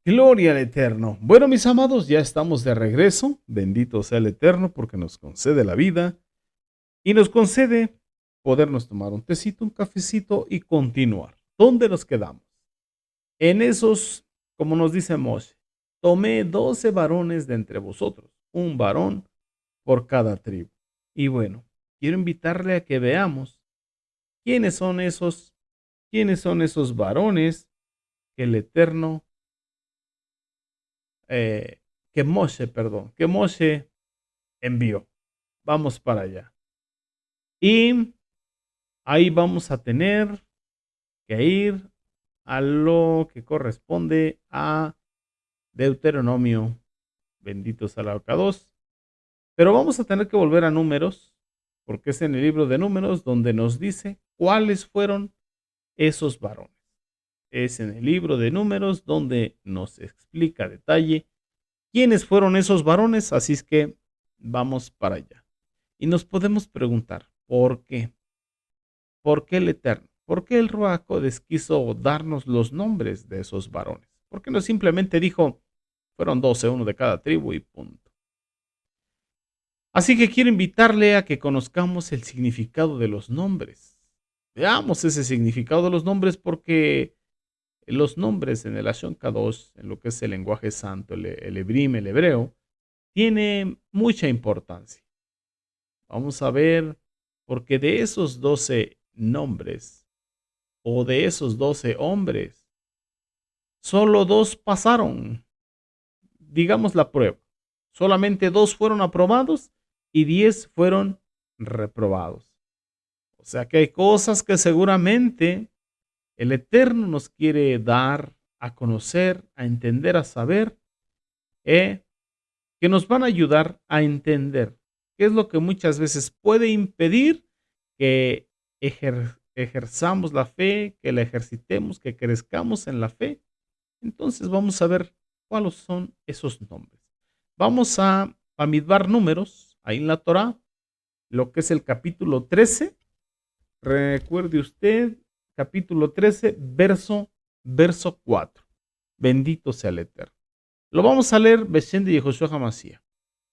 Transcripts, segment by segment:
Gloria al Eterno. Bueno, mis amados, ya estamos de regreso. Bendito sea el Eterno porque nos concede la vida y nos concede podernos tomar un tecito, un cafecito y continuar. ¿Dónde nos quedamos? En esos, como nos dice Moshe, tomé 12 varones de entre vosotros, un varón por cada tribu. Y bueno, quiero invitarle a que veamos quiénes son esos varones que el Eterno que Moshe envió. Vamos para allá. Y ahí vamos a tener que ir a lo que corresponde a Deuteronomio, bendito sea el abacados. Pero vamos a tener que volver a Números, porque es en el libro de Números donde nos dice cuáles fueron esos varones. Es en el libro de Números donde nos explica a detalle quiénes fueron esos varones, así es que vamos para allá. Y nos podemos preguntar, ¿por qué? ¿Por qué el Eterno? ¿Por qué el Ruach Codes quiso darnos los nombres de esos varones? ¿Por qué no simplemente dijo, fueron 12, uno de cada tribu y punto? Así que quiero invitarle a que conozcamos el significado de los nombres. Veamos ese significado de los nombres porque los nombres en el Ashon Kadosh, en lo que es el lenguaje santo, el hebrim, el hebreo, tiene mucha importancia. Vamos a ver, porque de esos 12 nombres o de esos 12 hombres, solo dos pasaron, digamos la prueba. Solamente dos fueron aprobados y 10 fueron reprobados. O sea que hay cosas que seguramente el Eterno nos quiere dar a conocer, a entender, a saber, eh, que nos van a ayudar a entender qué es lo que muchas veces puede impedir que ejerzamos la fe, que la ejercitemos, que crezcamos en la fe. Entonces vamos a ver cuáles son esos nombres. Vamos a Bamidbar Números, ahí en la Torah, lo que es el capítulo 13. Recuerde usted, capítulo 13, verso 4. Bendito sea el Eterno. Lo vamos a leer Beshem de Yehoshua Hamashiach.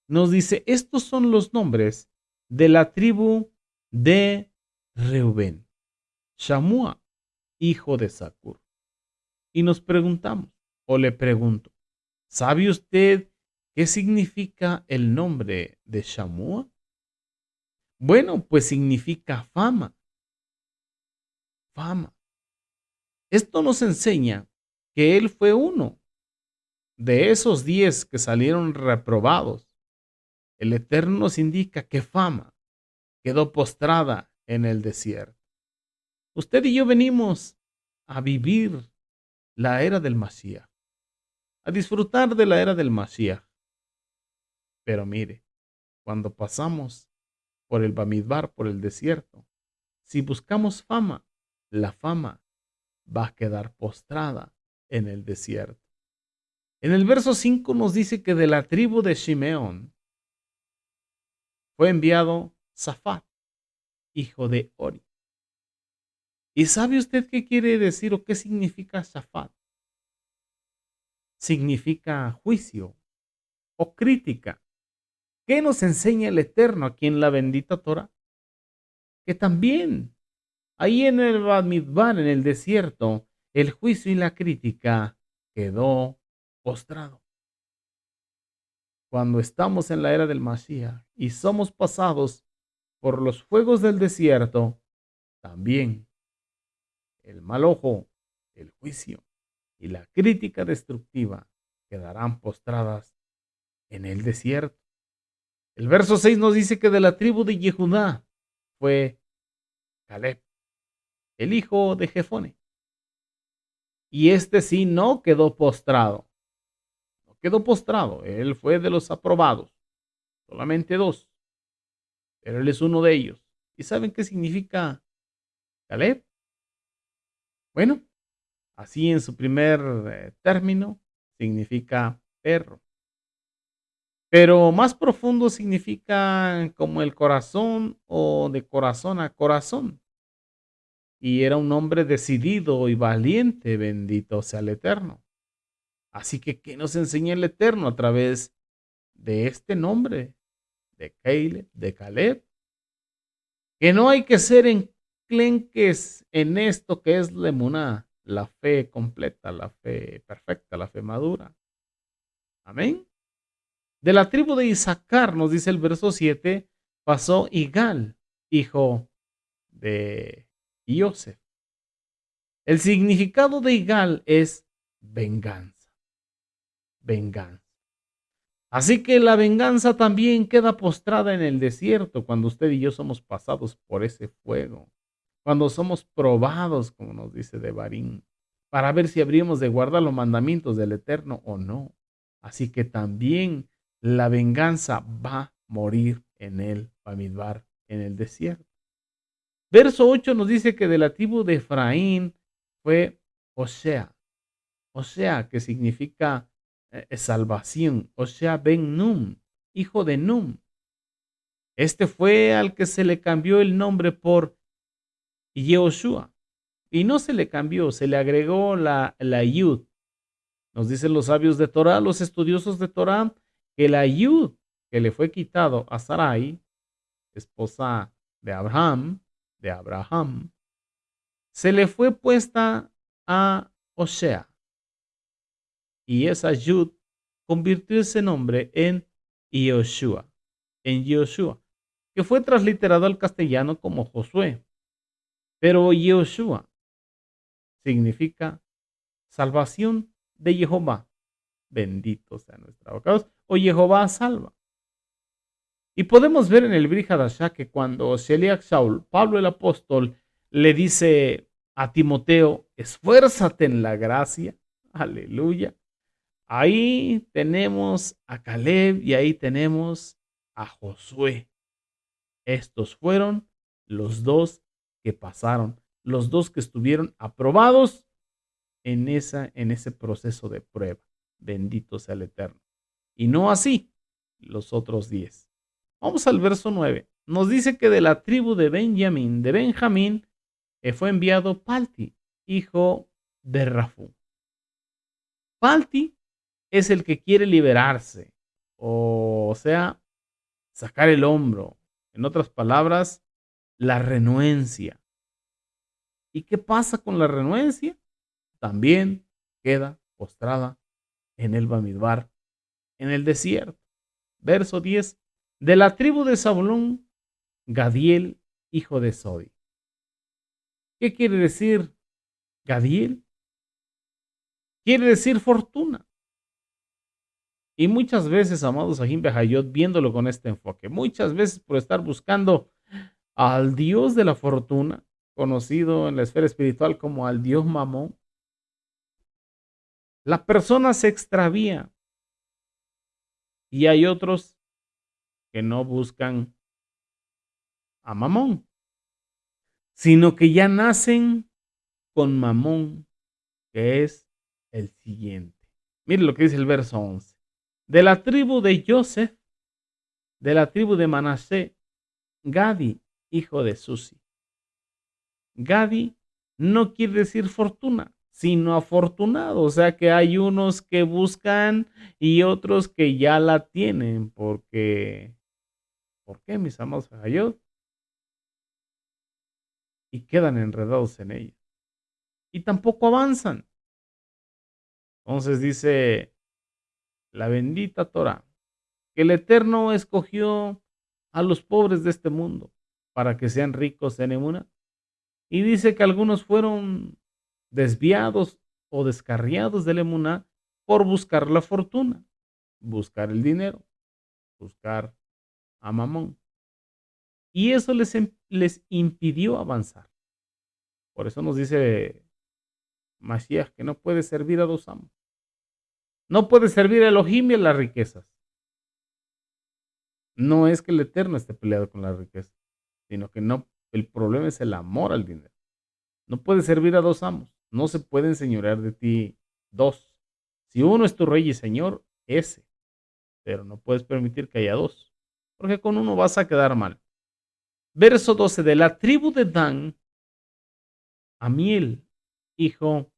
Nos dice, estos son los nombres de la tribu de Reubén. Shamua, hijo de Sakur. Y nos preguntamos, o le pregunto, ¿sabe usted qué significa el nombre de Shamua? Bueno, pues significa fama, fama. Esto nos enseña que él fue uno de esos 10 que salieron reprobados. El Eterno nos indica que fama quedó postrada en el desierto. Usted y yo venimos a vivir la era del Mashiach, a disfrutar de la era del Mashiach. Pero mire, cuando pasamos por el Bamidbar, por el desierto, si buscamos fama, la fama va a quedar postrada en el desierto. En el verso 5 nos dice que de la tribu de Shimeón fue enviado Safat, hijo de Ori. ¿Y sabe usted qué quiere decir o qué significa Safat? Significa juicio o crítica. ¿Qué nos enseña el Eterno aquí en la bendita Torah? Que también ahí en el Bamidbar, en el desierto, el juicio y la crítica quedó postrado. Cuando estamos en la era del Mashiach y somos pasados por los fuegos del desierto, también el mal ojo, el juicio y la crítica destructiva quedarán postradas en el desierto. El verso 6 nos dice que de la tribu de Yehudá fue Caleb, el hijo de Jefone. Y este sí no quedó postrado. No quedó postrado. Él fue de los aprobados. Solamente dos. Pero él es uno de ellos. ¿Y saben qué significa Caleb? Bueno, así en su primer término significa perro. Pero más profundo significa como el corazón o de corazón a corazón. Y era un hombre decidido y valiente, bendito sea el Eterno. Así que, ¿qué nos enseña el Eterno a través de este nombre? De Caleb, de Caleb. Que no hay que ser enclenques en esto que es la emuná, la fe completa, la fe perfecta, la fe madura. Amén. De la tribu de Isaacar, nos dice el verso 7, pasó Igal, hijo de Joseph. El significado de Igal es venganza, venganza. Así que la venganza también queda postrada en el desierto cuando usted y yo somos pasados por ese fuego, cuando somos probados, como nos dice Devarim, para ver si habríamos de guardar los mandamientos del Eterno o no. Así que también la venganza va a morir en el Bamidbar, en el desierto. Verso 8 nos dice que de la tribu de Efraín fue Osea, Osea que significa salvación, Osea ben Num, hijo de Num. Este fue al que se le cambió el nombre por Yehoshua. Y no se le cambió, se le agregó la Yud. Nos dicen los sabios de Torah, los estudiosos de Torah, que la Yud que le fue quitado a Sarai, esposa de Abraham, se le fue puesta a Osea. Y esa Yud convirtió ese nombre en Yehoshua, que fue transliterado al castellano como Josué. Pero Yehoshua significa salvación de Jehová. Bendito sea nuestro abogado. O Jehová salva. Y podemos ver en el Brit Hadashah que cuando Sheliach Shaul, Pablo el apóstol, le dice a Timoteo, esfuérzate en la gracia. Aleluya. Ahí tenemos a Caleb y ahí tenemos a Josué. Estos fueron los dos que pasaron, los dos que estuvieron aprobados en ese proceso de prueba. Bendito sea el Eterno. Y no así los otros 10. Vamos al verso 9. Nos dice que de la tribu de Benjamín, fue enviado Palti, hijo de Rafú. Palti es el que quiere liberarse, o sea, sacar el hombro. En otras palabras, la renuencia. ¿Y qué pasa con la renuencia? También queda postrada en el Bamidbar, en el desierto. Verso 10. De la tribu de Zabulón, Gadiel, hijo de Sodi. ¿Qué quiere decir Gadiel? Quiere decir fortuna. Y muchas veces, amados Ajim Behayot, viéndolo con este enfoque, muchas veces por estar buscando al Dios de la fortuna, conocido en la esfera espiritual como al Dios Mamón, la persona se extravía. Y hay otros que no buscan a Mamón, sino que ya nacen con Mamón, que es el siguiente. Mire lo que dice el verso 11. De la tribu de Joseph, de la tribu de Manasé, Gadi, hijo de Susi. Gadi no quiere decir fortuna, sino afortunado. O sea que hay unos que buscan y otros que ya la tienen. Porque, ¿por qué, mis amados Fajayot? Y quedan enredados en ella. Y tampoco avanzan. Entonces dice la bendita Torah que el Eterno escogió a los pobres de este mundo para que sean ricos en Emuná. Y dice que algunos fueron desviados o descarriados del Emuná por buscar la fortuna, buscar el dinero, buscar a Mamón. Y eso les impidió avanzar. Por eso nos dice Mashiach que no puede servir a dos amos. No puede servir a Elohim y a las riquezas. No es que el Eterno esté peleado con la riqueza, sino que no, el problema es el amor al dinero. No puedes servir a dos amos. No se puede enseñorear de ti dos. Si uno es tu rey y señor, ese. Pero no puedes permitir que haya dos, porque con uno vas a quedar mal. Verso 12. De la tribu de Dan, Amiel, hijo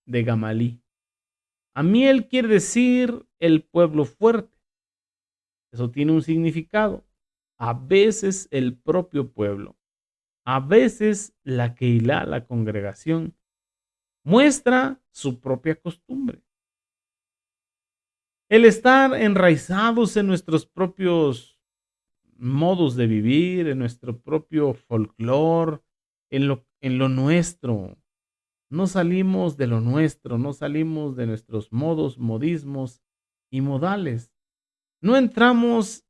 de Gamalí. Amiel quiere decir el pueblo fuerte. Eso tiene un significado. A veces el propio pueblo, a veces la Keilah, la congregación, muestra su propia costumbre. El estar enraizados en nuestros propios modos de vivir, en nuestro propio folclore, en lo nuestro. No salimos de lo nuestro, no salimos de nuestros modos, modismos y modales. No entramos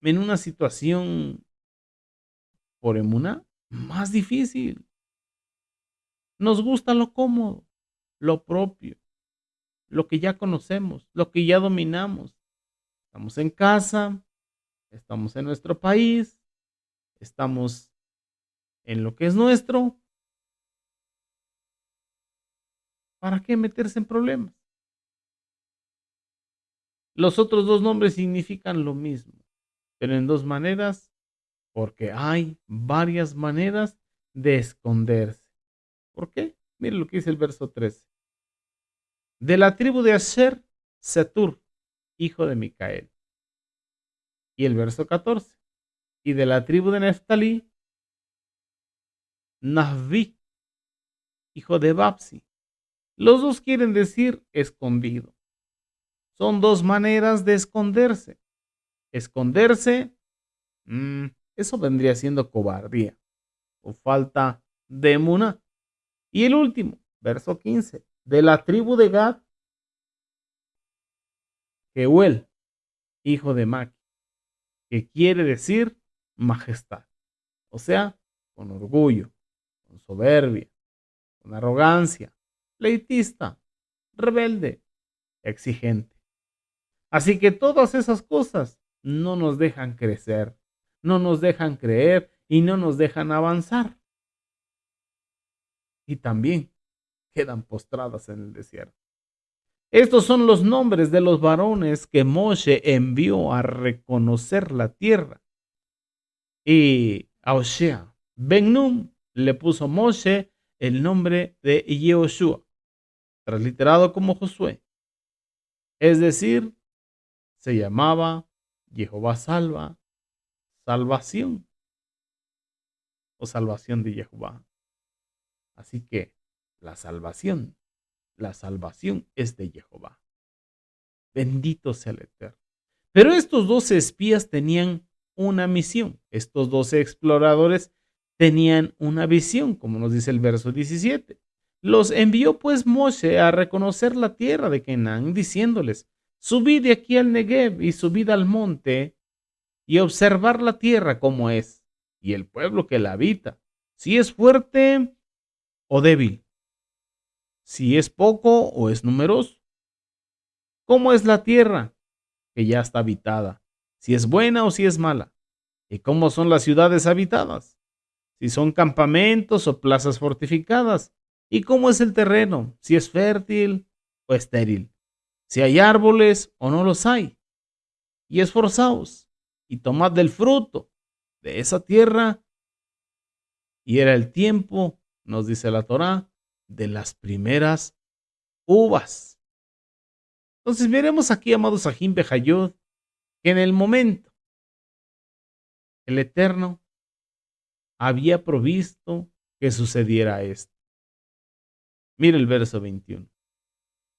en una situación por emuná más difícil. Nos gusta lo cómodo, lo propio, lo que ya conocemos, lo que ya dominamos. Estamos en casa, estamos en nuestro país, estamos en lo que es nuestro. ¿Para qué meterse en problemas? Los otros dos nombres significan lo mismo, pero en dos maneras, porque hay varias maneras de esconderse. ¿Por qué? Mire lo que dice el verso 13. De la tribu de Asher, Setur, hijo de Micael. Y el verso 14. Y de la tribu de Neftalí, Nahvi, hijo de Babsi. Los dos quieren decir escondido. Son dos maneras de esconderse. Esconderse, eso vendría siendo cobardía o falta de emuná. Y el último, verso 15, de la tribu de Gad, Jeuel, hijo de Maki, que quiere decir majestad. O sea, con orgullo, con soberbia, con arrogancia, pleitista, rebelde, exigente. Así que todas esas cosas no nos dejan crecer, no nos dejan creer y no nos dejan avanzar. Y también quedan postradas en el desierto. Estos son los nombres de los varones que Moshe envió a reconocer la tierra. Y a Osea Ben Nun le puso Moshe el nombre de Yehoshua, transliterado como Josué. Es decir, se llamaba Jehová salva, salvación o salvación de Jehová. Así que la salvación, la salvación es de Jehová. Bendito sea el Eterno. Pero estos 12 espías tenían una misión. Estos 12 exploradores tenían una visión, como nos dice el verso 17. Los envió pues Moshe a reconocer la tierra de Canaán, diciéndoles, subid de aquí al Negev y subid al monte y observar la tierra como es, y el pueblo que la habita, si es fuerte o débil, si es poco o es numeroso. ¿Cómo es la tierra que ya está habitada? Si es buena o si es mala. ¿Y cómo son las ciudades habitadas? Si son campamentos o plazas fortificadas. ¿Y cómo es el terreno? Si es fértil o estéril. Si hay árboles o no los hay. Y esforzaos y tomad del fruto de esa tierra. Y era el tiempo, nos dice la Torá, de las primeras uvas. Entonces veremos aquí, amados Sahim Behayot, que en el momento el Eterno había provisto que sucediera esto. Mira el verso 21.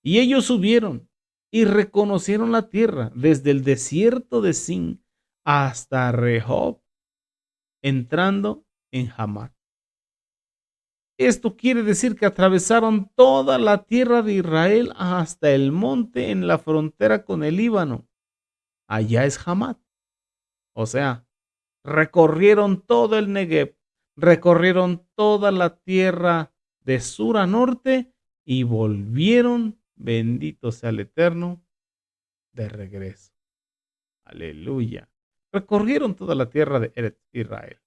Y ellos subieron y reconocieron la tierra desde el desierto de Sin hasta Rehob, entrando en Hamat. Esto quiere decir que atravesaron toda la tierra de Israel hasta el monte en la frontera con el Líbano. Allá es Hamat. O sea, recorrieron todo el Negev, recorrieron toda la tierra de sur a norte y volvieron, bendito sea el Eterno, de regreso. Aleluya. Recorrieron toda la tierra de Israel.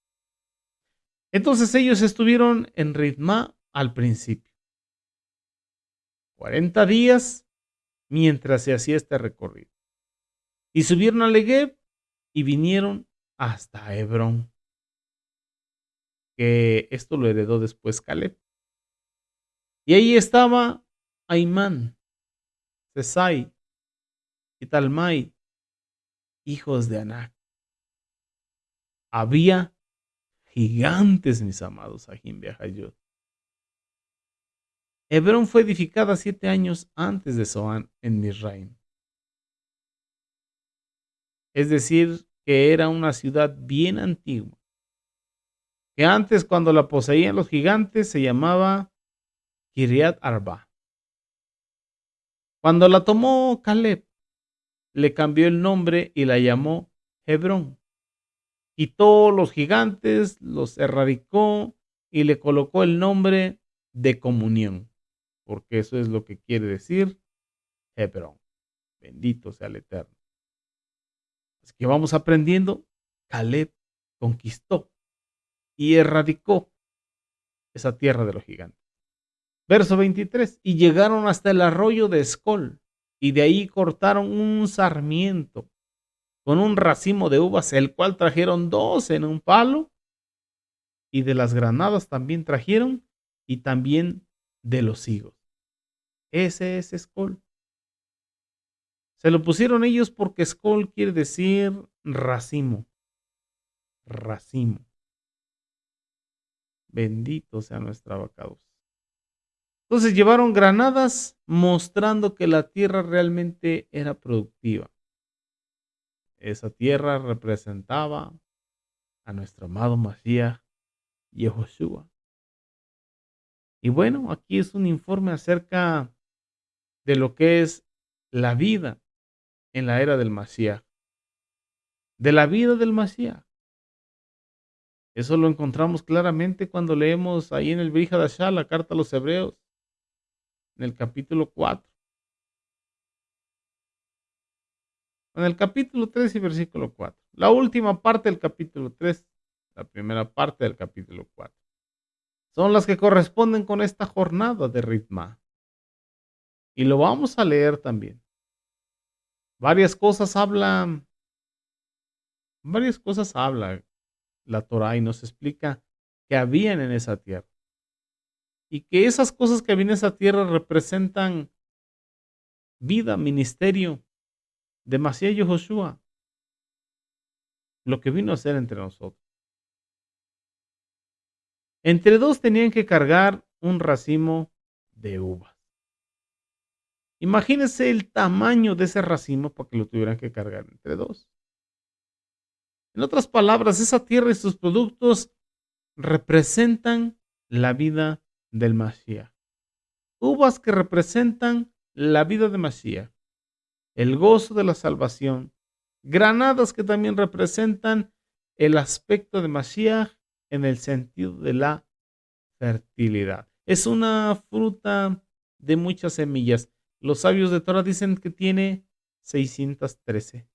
Entonces ellos estuvieron en Ritma al principio. 40 días mientras se hacía este recorrido. Y subieron a Negev y vinieron hasta Hebrón, que esto lo heredó después Caleb. Y ahí estaba Aimán, Sesai y Talmai, hijos de Anac. Había gigantes, mis amados, Ajim Beajayot. Hebrón fue edificada 7 años antes de Zoán en Misraim. Es decir, que era una ciudad bien antigua, que antes, cuando la poseían los gigantes, se llamaba Kiriat Arba. Cuando la tomó Caleb, le cambió el nombre y la llamó Hebrón. Quitó los gigantes, los erradicó y le colocó el nombre de comunión, porque eso es lo que quiere decir Hebrón. Bendito sea el Eterno. Así que vamos aprendiendo. Caleb conquistó y erradicó esa tierra de los gigantes. Verso 23. Y llegaron hasta el arroyo de Escol, y de ahí cortaron un sarmiento con un racimo de uvas, el cual trajeron 2 en un palo, y de las granadas también trajeron, y también de los higos. Ese es Escol. Se lo pusieron ellos porque Escol quiere decir racimo. Racimo. Bendito sea nuestra abacados. Entonces llevaron granadas mostrando que la tierra realmente era productiva. Esa tierra representaba a nuestro amado Mashiach Yehoshua. Y bueno, aquí es un informe acerca de lo que es la vida en la era del Mashiach. De la vida del Mashiach. Eso lo encontramos claramente cuando leemos ahí en el Brit Hadashah, la carta a los Hebreos, en el capítulo 4. En el capítulo 3 y versículo 4. La última parte del capítulo 3, la primera parte del capítulo 4. Son las que corresponden con esta jornada de Ritma. Y lo vamos a leer también. Varias cosas habla la Torah y nos explica que habían en esa tierra. Y que esas cosas que habían en esa tierra representan vida, ministerio de Mashiach Yehoshua, lo que vino a hacer entre nosotros. Entre 2 tenían que cargar un racimo de uvas. Imagínense el tamaño de ese racimo para que lo tuvieran que cargar entre 2. En otras palabras, esa tierra y sus productos representan la vida del Mashiach. Uvas que representan la vida de Mashiach, el gozo de la salvación. Granadas que también representan el aspecto de Mashiach en el sentido de la fertilidad. Es una fruta de muchas semillas. Los sabios de Torah dicen que tiene 613.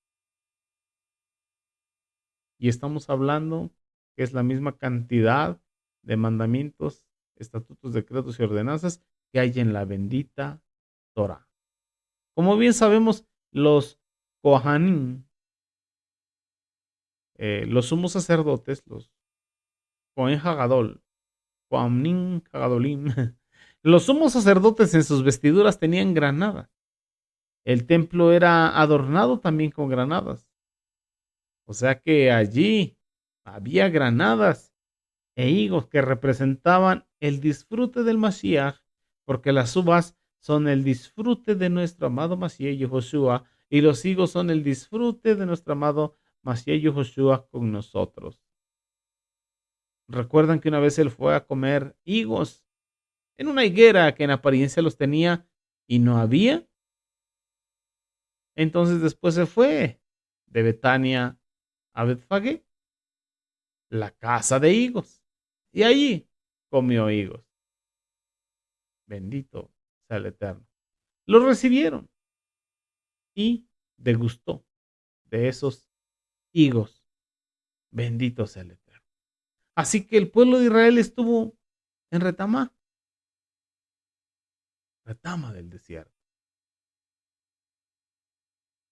Y estamos hablando que es la misma cantidad de mandamientos, estatutos, decretos y ordenanzas que hay en la bendita Torah. Como bien sabemos, los Kohanim, los sumos sacerdotes, los Kohen Hagadol, Kohanim Hagadolim, los sumos sacerdotes en sus vestiduras tenían granadas. El templo era adornado también con granadas. O sea que allí había granadas e higos que representaban el disfrute del Mashiach, porque las uvas son el disfrute de nuestro amado Mashiach Yehoshua y los higos son el disfrute de nuestro amado Mashiach Yehoshua con nosotros. Recuerdan que una vez él fue a comer higos en una higuera que en apariencia los tenía y no había. Entonces después se fue de Betania a Betfagé, la casa de higos, y allí comió higos. Bendito sea el Eterno. Los recibieron y degustó de esos higos. Bendito sea el Eterno. Así que el pueblo de Israel estuvo en Retama del desierto.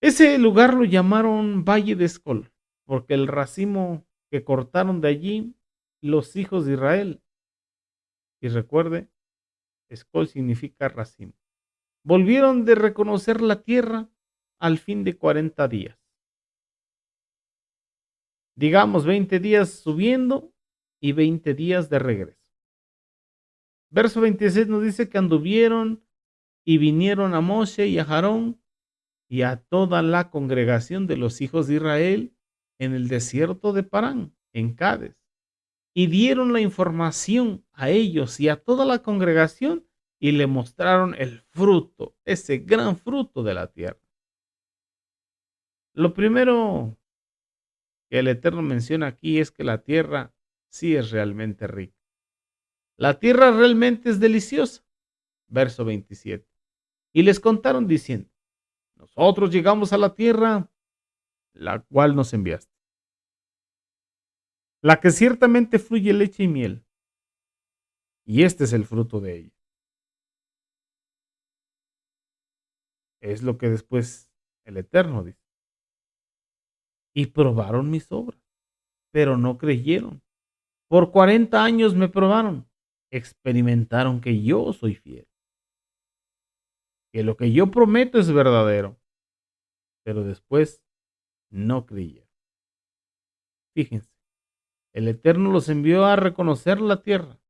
Ese lugar lo llamaron Valle de Escol, porque el racimo que cortaron de allí los hijos de Israel. Y recuerde, Escol significa racimo. volvieron de reconocer la tierra al fin de 40 días. Digamos 20 días subiendo y 20 días de regreso. Verso 26 nos dice que anduvieron y vinieron a Moshe y a Aarón y a toda la congregación de los hijos de Israel en el desierto de Parán, en Cades, y dieron la información a ellos y a toda la congregación y le mostraron el fruto, ese gran fruto de la tierra. Lo primero que el Eterno menciona aquí es que la tierra sí es realmente rica. La tierra realmente es deliciosa. Verso 27. Y les contaron diciendo, nosotros llegamos a la tierra, la cual nos enviaste, la que ciertamente fluye leche y miel, y este es el fruto de ella. Es lo que después el Eterno dice. Y probaron mis obras, pero no creyeron. Por 40 años me probaron, experimentaron que yo soy fiel, que lo que yo prometo es verdadero, pero después no creyeron. Fíjense, el Eterno los envió a reconocer la tierra.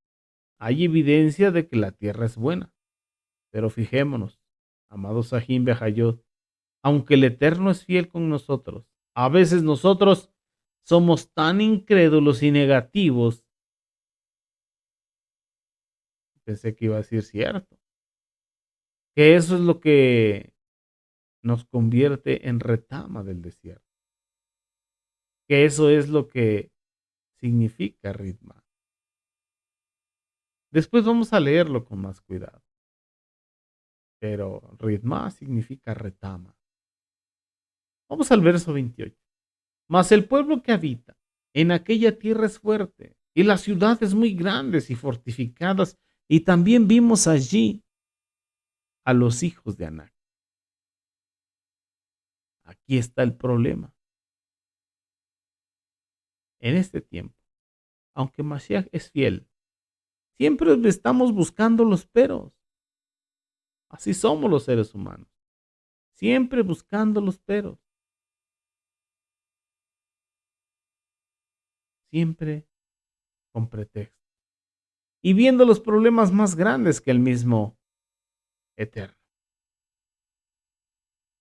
Hay evidencia de que la tierra es buena, pero fijémonos, amados Sahim Behayot, aunque el Eterno es fiel con nosotros, a veces nosotros somos tan incrédulos y negativos. Pensé que iba a decir cierto, que eso es lo que nos convierte en retama del desierto, que eso es lo que significa ritma. Después vamos a leerlo con más cuidado, pero ritma significa retama. Vamos al verso 28. Mas el pueblo que habita en aquella tierra es fuerte, y las ciudades muy grandes y fortificadas, y también vimos allí a los hijos de Anac. Aquí está el problema. En este tiempo, aunque Mashiach es fiel, siempre estamos buscando los peros. Así somos los seres humanos, siempre buscando los peros, siempre con pretexto, y viendo los problemas más grandes que el mismo Eterno.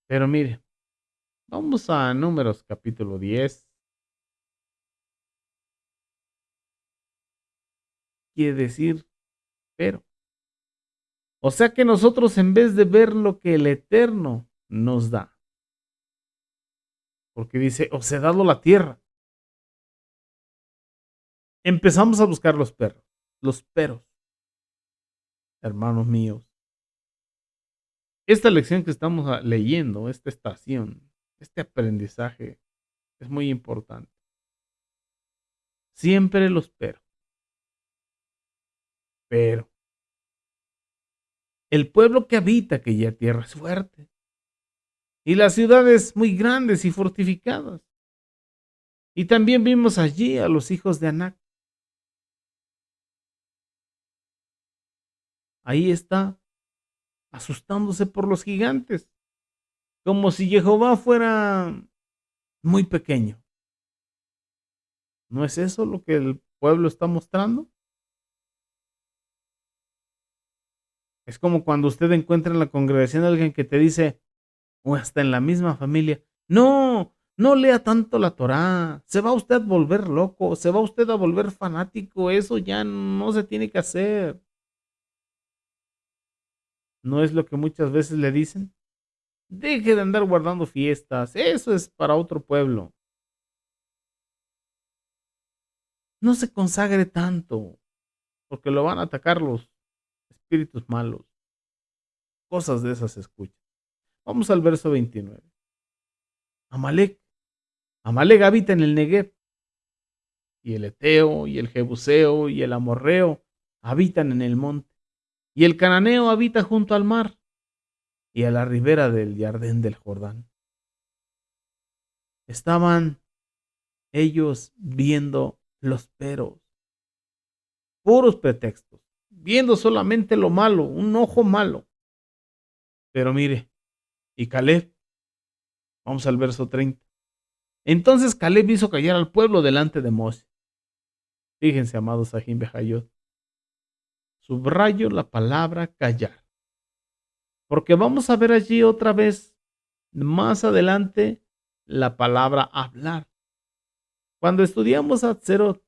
Pero mire, vamos a Números capítulo 10. Quiere decir pero. O sea que nosotros, en vez de ver lo que el Eterno nos da, porque dice, os he dado la tierra, empezamos a buscar los peros, hermanos míos. Esta lección que estamos leyendo, esta estación, este aprendizaje es muy importante. Siempre los pero el pueblo que habita aquella tierra es fuerte, y las ciudades muy grandes y fortificadas. Y también vimos allí a los hijos de Anac. Ahí está, asustándose por los gigantes, como si Jehová fuera muy pequeño. ¿No es eso lo que el pueblo está mostrando? Es como cuando usted encuentra en la congregación a alguien que te dice, o hasta en la misma familia, no, no lea tanto la Torá, se va usted a volver loco, se va usted a volver fanático, eso ya no se tiene que hacer. ¿No es lo que muchas veces le dicen? Deje de andar guardando fiestas, eso es para otro pueblo. No se consagre tanto, porque lo van a atacar los espíritus malos. Cosas de esas se escuchan. Vamos al verso 29. Amalek. Amalek habita en el Negev, y el Eteo, y el Jebuseo, y el Amorreo habitan en el monte, y el Cananeo habita junto al mar, y a la ribera del Jardín del Jordán. Estaban ellos viendo los peros, puros pretextos, viendo solamente lo malo, un ojo malo. Pero mire, y Caleb, vamos al verso 30. Entonces Caleb hizo callar al pueblo delante de Moshe. Fíjense, amados Sahim Behayot, subrayo la palabra callar, porque vamos a ver allí otra vez, más adelante, la palabra hablar. Cuando estudiamos a Atzerot,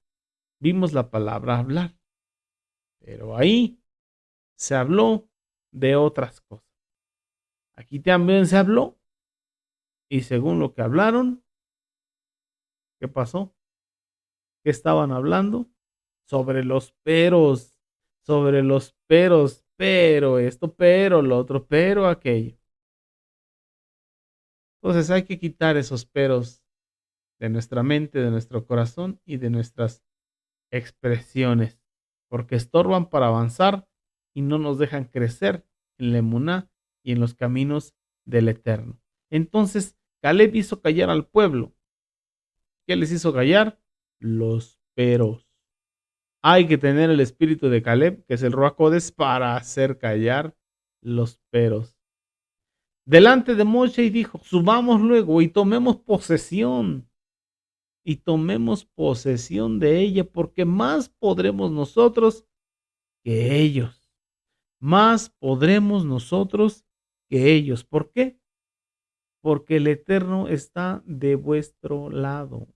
vimos la palabra hablar, pero ahí se habló de otras cosas. Aquí también se habló, y según lo que hablaron, ¿qué pasó? ¿Qué estaban hablando? Sobre los peros, pero esto, pero lo otro, pero aquello. Entonces hay que quitar esos peros de nuestra mente, de nuestro corazón y de nuestras expresiones, porque estorban para avanzar y no nos dejan crecer en la emuná y en los caminos del Eterno. Entonces Caleb hizo callar al pueblo. ¿Qué les hizo callar? Los peros. Hay que tener el espíritu de Caleb, que es el Ruach Codes, para hacer callar los peros. Delante de Moshe y dijo, subamos luego y tomemos posesión de ella, porque más podremos nosotros que ellos. Más podremos nosotros que ellos. ¿Por qué? Porque el Eterno está de vuestro lado.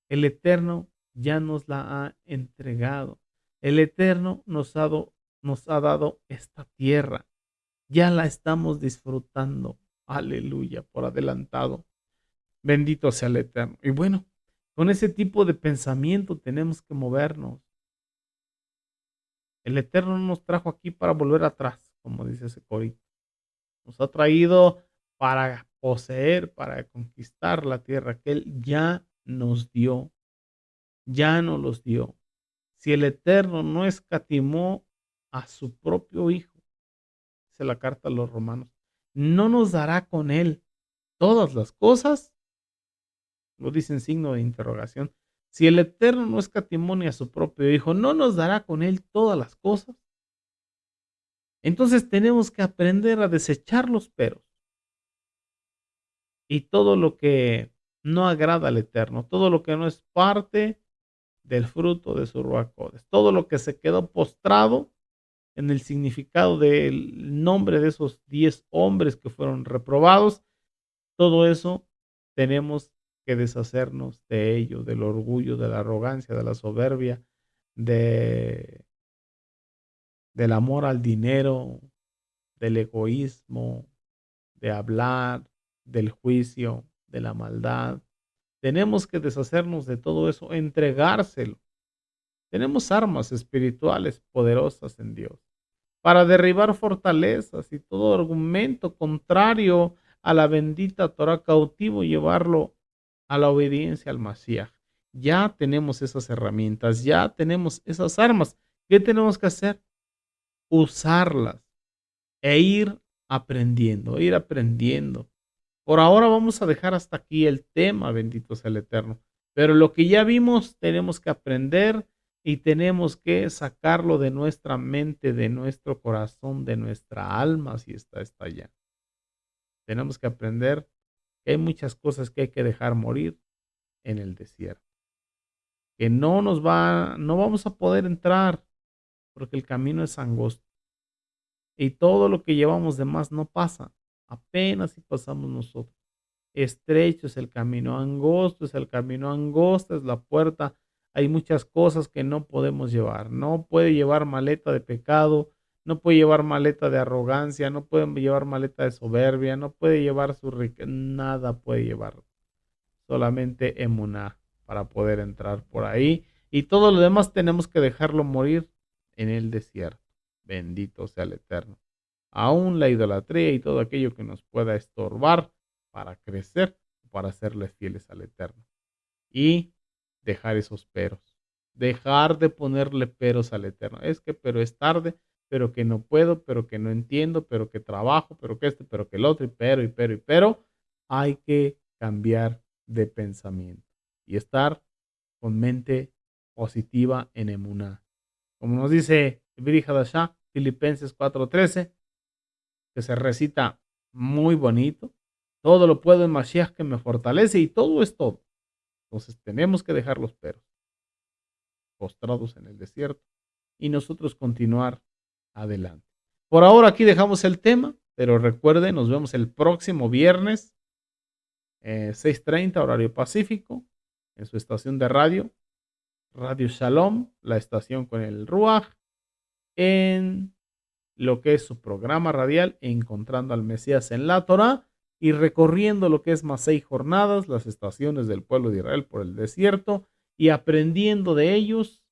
El Eterno ya nos la ha entregado. El Eterno nos ha dado esta tierra. Ya la estamos disfrutando. Aleluya, por adelantado. Bendito sea el Eterno. Y bueno, con ese tipo de pensamiento tenemos que movernos. El Eterno no nos trajo aquí para volver atrás, como dice ese corito. Nos ha traído para poseer, para conquistar la tierra que Él ya nos dio. Ya nos los dio. Si el Eterno no escatimó a su propio Hijo, dice la carta a los romanos, no nos dará con Él todas las cosas. Lo dice en signo de interrogación. Si el Eterno no escatimó ni a su propio Hijo, ¿no nos dará con Él todas las cosas? Entonces tenemos que aprender a desechar los peros y todo lo que no agrada al Eterno, todo lo que no es parte del fruto de su Ruach Codes, todo lo que se quedó postrado en el significado del nombre de esos 10 hombres que fueron reprobados, todo eso tenemos que deshacernos de ello, del orgullo, de la arrogancia, de la soberbia, de, del amor al dinero, del egoísmo, de hablar, del juicio, de la maldad. Tenemos que deshacernos de todo eso, entregárselo. Tenemos armas espirituales poderosas en Dios para derribar fortalezas y todo argumento contrario a la bendita Torah cautivo, llevarlo a la obediencia al Mashiach. Ya tenemos esas herramientas, ya tenemos esas armas. ¿Qué tenemos que hacer? Usarlas e ir aprendiendo. Por ahora vamos a dejar hasta aquí el tema, bendito sea el Eterno. Pero lo que ya vimos tenemos que aprender y tenemos que sacarlo de nuestra mente, de nuestro corazón, de nuestra alma, si está allá. Tenemos que aprender que hay muchas cosas que hay que dejar morir en el desierto. Que no vamos a poder entrar porque el camino es angosto. Y todo lo que llevamos de más no pasa. Apenas si pasamos nosotros. Estrecho es el camino, angosto es el camino, angosta es la puerta. Hay muchas cosas que no podemos llevar. No puede llevar maleta de pecado, no puede llevar maleta de arrogancia, no puede llevar maleta de soberbia, no puede llevar su riqueza, nada puede llevar. Solamente emuná para poder entrar por ahí. Y todo lo demás tenemos que dejarlo morir en el desierto. Bendito sea el Eterno. Aún la idolatría y todo aquello que nos pueda estorbar para crecer, para serles fieles al Eterno. Y dejar esos peros. Dejar de ponerle peros al Eterno. Es que, pero es tarde, pero que no puedo, pero que no entiendo, pero que trabajo, pero que este, pero que el otro, pero. Hay que cambiar de pensamiento y estar con mente positiva en emuná. Como nos dice Biri Hadashah, Filipenses 4:13, que se recita muy bonito. Todo lo puedo en Mashiach que me fortalece y todo es todo. Entonces tenemos que dejar los peros postrados en el desierto y nosotros continuar adelante. Por ahora aquí dejamos el tema, pero recuerden, nos vemos el próximo viernes, 6:30 horario pacífico, en su estación de radio, Radio Shalom, la estación con el Ruach, en lo que es su programa radial, Encontrando al Mesías en la Torah, y recorriendo lo que es más 6 jornadas, las estaciones del pueblo de Israel por el desierto, y aprendiendo de ellos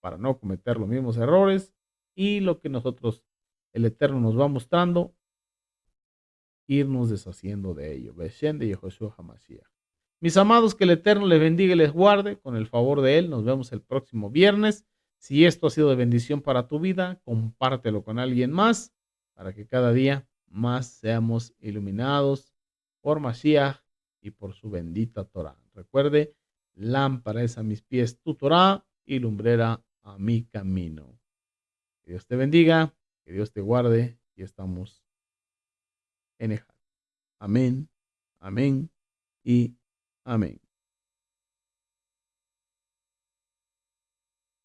para no cometer los mismos errores, y lo que nosotros, el Eterno, nos va mostrando, irnos deshaciendo de ello. Beshem de Yehoshua HaMashiach. Mis amados, que el Eterno les bendiga y les guarde con el favor de Él. Nos vemos el próximo viernes. Si esto ha sido de bendición para tu vida, compártelo con alguien más para que cada día más seamos iluminados por Mashiach y por su bendita Torah. Recuerde, lámpara es a mis pies tu Torah y lumbrera a mi camino. Que Dios te bendiga, que Dios te guarde y estamos en Ejad. Amén, amén y amén.